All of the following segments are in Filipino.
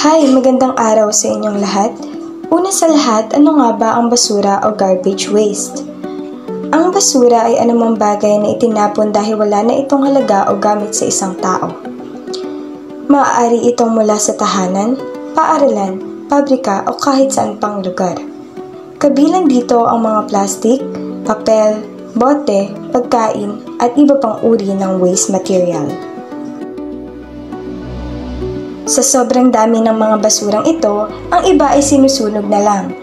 Hi! Magandang araw sa inyong lahat. Una sa lahat, ano nga ba ang basura o garbage waste? Ang basura ay anumang bagay na itinapon dahil wala na itong halaga o gamit sa isang tao. Maaari itong mula sa tahanan, paaralan, pabrika o kahit saan pang lugar. Kabilang dito ang mga plastic, papel, bote, pagkain at iba pang uri ng waste material. Sa sobrang dami ng mga basurang ito, ang iba ay sinusunog na lang.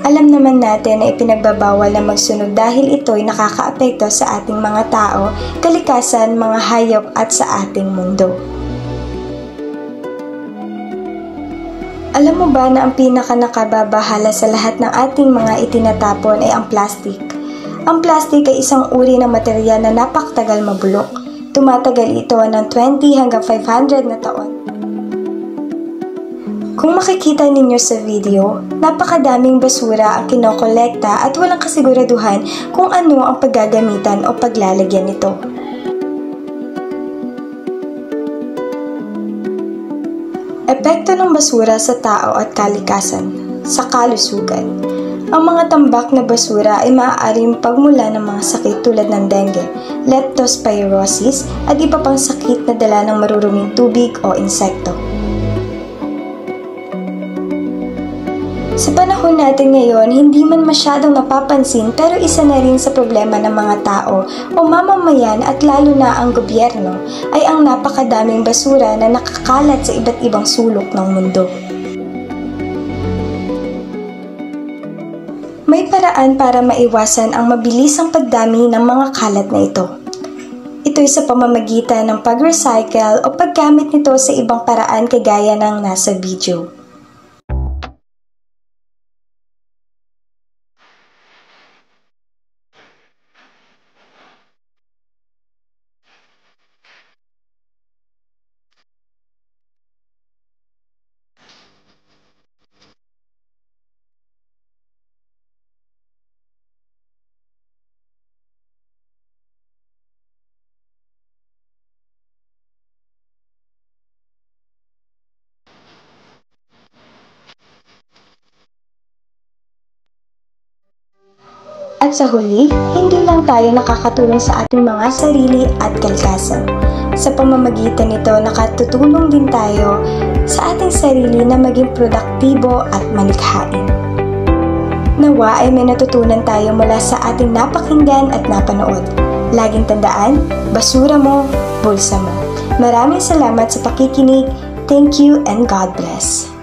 Alam naman natin na ipinagbabawal na magsunog dahil ito'y nakakaapekto sa ating mga tao, kalikasan, mga hayop at sa ating mundo. Alam mo ba na ang pinaka-nakababahala sa lahat ng ating mga itinatapon ay ang plastic? Ang plastic ay isang uri ng material na napakatagal mabulok. Tumatagal ito ng 20 hanggang 500 na taon. Kung makikita ninyo sa video, napakadaming basura ang kinokolekta at walang kasiguraduhan kung ano ang paggagamitan o paglalagyan nito. Epekto ng basura sa tao at kalikasan, sa kalusugan. Ang mga tambak na basura ay maaaring pagmula ng mga sakit tulad ng dengue, leptospirosis at iba pang sakit na dala ng maruruming tubig o insekto. Sa panahon natin ngayon, hindi man masyadong napapansin pero isa na rin sa problema ng mga tao o mamamayan at lalo na ang gobyerno ay ang napakadaming basura na nakakalat sa iba't ibang sulok ng mundo. May paraan para maiwasan ang mabilisang pagdami ng mga kalat na ito. Ito'y sa pamamagitan ng pag-recycle o paggamit nito sa ibang paraan kagaya ng nasa video. At sa huli, hindi lang tayo nakakatulong sa ating mga sarili at kalikasan. Sa pamamagitan nito, nakatutulong din tayo sa ating sarili na maging produktibo at malikhain. Nawa ay may natutunan tayo mula sa ating napakinggan at napanood. Laging tandaan, basura mo, bulsa mo. Maraming salamat sa pakikinig. Thank you and God bless.